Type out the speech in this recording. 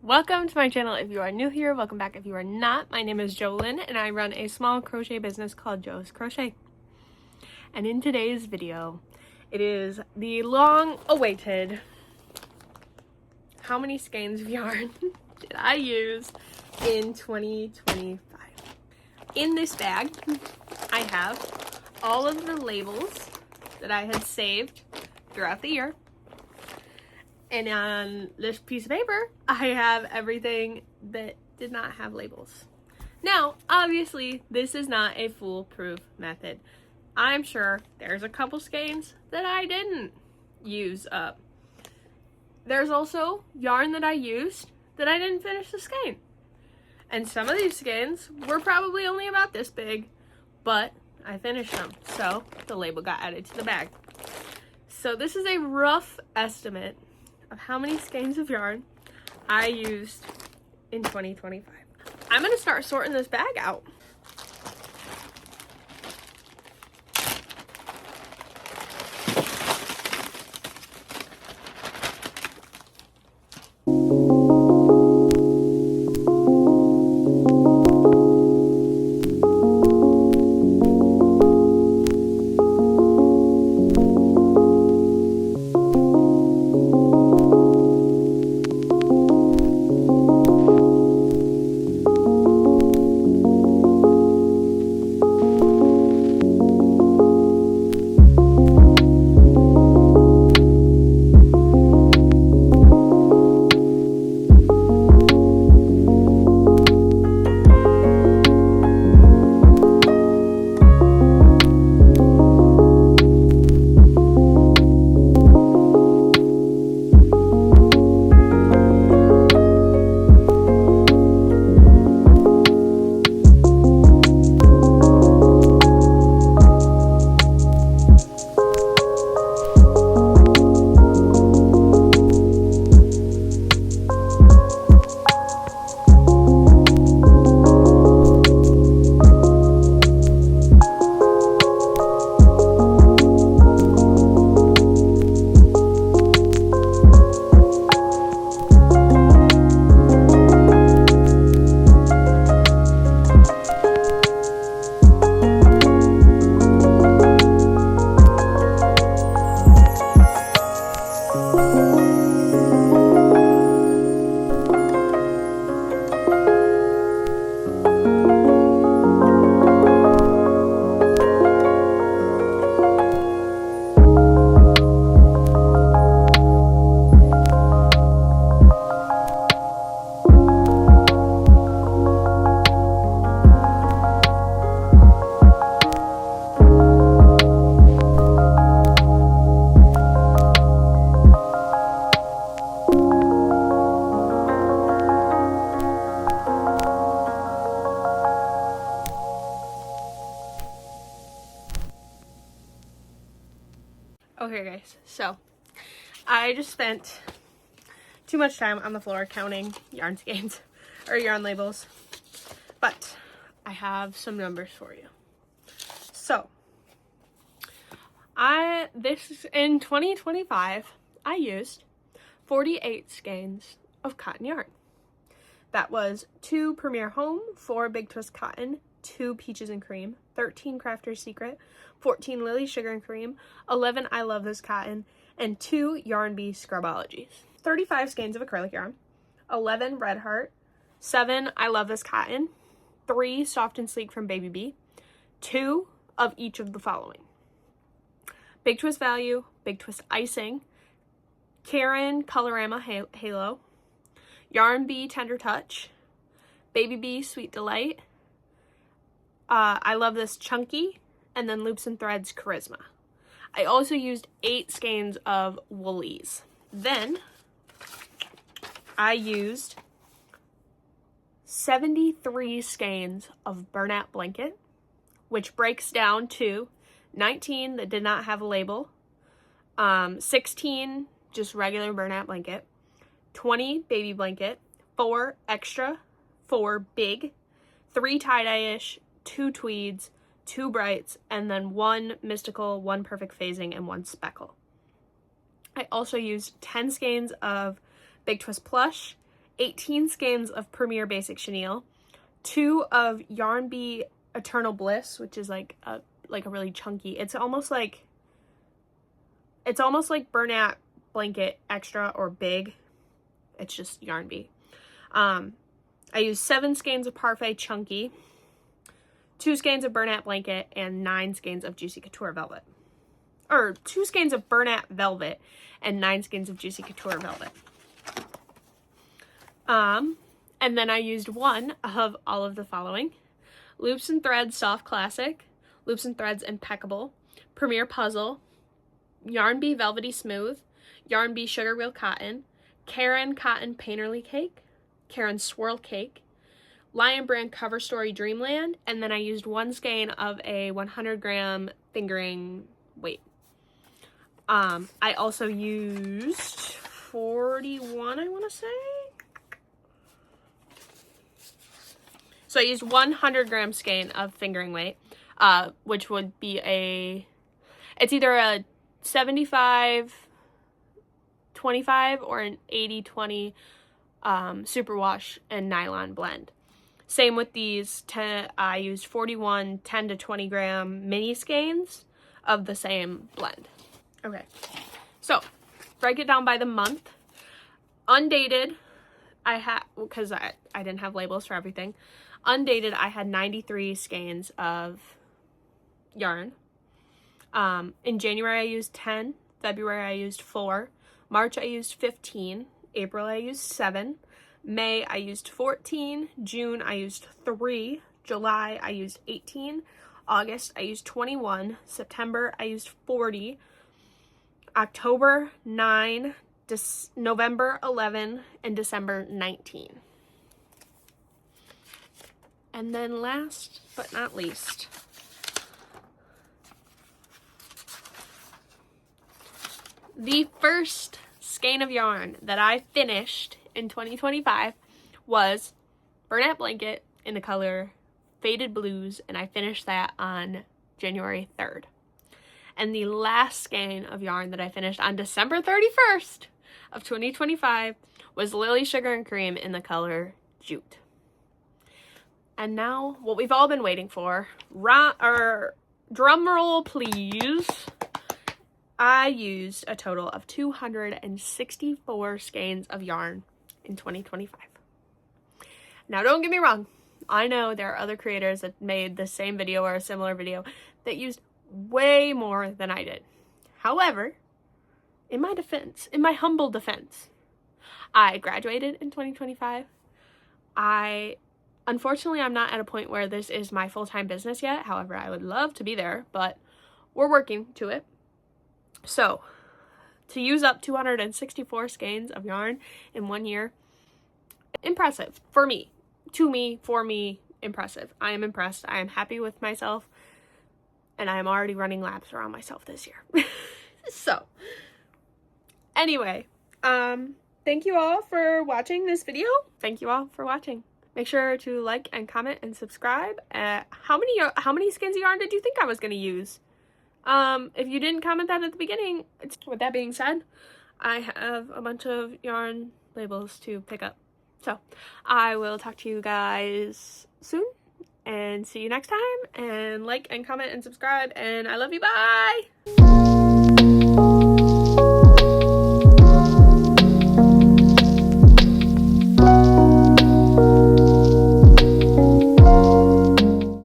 Welcome to my channel. If you are new here, welcome back if you are not. My name is Jolyn and I run a small crochet business called Jo's Crochet. And in today's video, it is the long-awaited how many skeins of yarn did I use in 2025. In this bag, I have all of the labels that I had saved throughout the year. And on this piece of paper, I have everything that did not have labels. Now, obviously, this is not a foolproof method. I'm sure there's a couple skeins that I didn't use up. There's also yarn that I used that I didn't finish the skein. And some of these skeins were probably only about this big, but I finished them. So the label got added to the bag. So this is a rough estimate of how many skeins of yarn I used in 2025. I'm gonna start sorting this bag out. Okay guys, so I just spent too much time on the floor counting yarn skeins or yarn labels, but I have some numbers for you. So in 2025 I used 48 skeins of cotton yarn. That was 2 Premier Home, 4 Big Twist Cotton, 2 Peaches and Cream, 13 Crafter's Secret, 14 Lily Sugar and Cream, 11 I Love This Cotton, and 2 Yarn Bee Scrubologies. 35 skeins of acrylic yarn, 11 Red Heart, 7 I Love This Cotton, 3 Soft and Sleek from Baby Bee, 2 of each of the following: Big Twist Value, Big Twist Icing, Karen Colorama Halo, Yarn Bee Tender Touch, Baby Bee Sweet Delight, I Love This Chunky, and then Loops and Threads Charisma. I also used 8 skeins of Woolies. Then I used 73 skeins of Burnout Blanket, which breaks down to 19 that did not have a label, 16 just regular Burnout Blanket, 20 Baby Blanket, 4 Extra, 4 Big, 3 tie-dye-ish, 2 tweeds, 2 brights, and then 1 mystical, 1 perfect phasing, and 1 speckle. I also used 10 skeins of Big Twist Plush, 18 skeins of Premier Basic Chenille, 2 of Yarn Bee Eternal Bliss, which is like a really chunky. It's almost like Bernat Blanket Extra or Big. It's just Yarn Bee. I used 7 skeins of Parfait Chunky, 2 skeins of Bernat Blanket, and 9 skeins of Juicy Couture Velvet. Or 2 skeins of Bernat Velvet and 9 skeins of Juicy Couture Velvet. And then I used 1 of all of the following: Loops and Threads Soft Classic, Loops and Threads Impeccable, Premier Puzzle, Yarn Bee Velvety Smooth, Yarn Bee Sugar Wheel Cotton, Karen Cotton Painterly Cake, Karen Swirl Cake, Lion Brand Cover Story Dreamland, and then I used 1 skein of a 100 gram fingering weight. I also used 41, I want to say. So I used 100 gram skein of fingering weight, which would be it's either a 75-25 or an 80-20 superwash and nylon blend. Same with these, I used 41 10 to 20 gram mini skeins of the same blend. Okay, so break it down by the month. Undated, because I didn't have labels for everything. Undated, I had 93 skeins of yarn. In January, I used 10. February, I used 4. March, I used 15. April, I used 7. May, I used 14. June, I used 3. July, I used 18. August, I used 21. September, I used 40. October, 9. November, 11. And December, 19. And then last but not least, the first skein of yarn that I finished in 2025 was Bernat Blanket in the color Faded Blues, and I finished that on January 3rd. And the last skein of yarn that I finished on December 31st of 2025 was Lily Sugar and Cream in the color Jute. And now, what we've all been waiting for, drum roll please, I used a total of 264 skeins of yarn in 2025. Now, don't get me wrong, I know there are other creators that made the same video or a similar video that used way more than I did. However, in my humble defense, I graduated in 2025. Unfortunately, I'm not at a point where this is my full-time business yet. However, I would love to be there, but we're working to it. So, to use up 264 skeins of yarn in 1 year, impressive. For me, impressive. I am impressed. I am happy with myself, and I am already running laps around myself this year. So, anyway, thank you all for watching this video. Thank you all for watching. Make sure to like and comment and subscribe. How many skeins of yarn did you think I was going to use? If you didn't comment that at the beginning, with that being said, I have a bunch of yarn labels to pick up. So, I will talk to you guys soon, and see you next time, and like and comment and subscribe, and I love you, bye!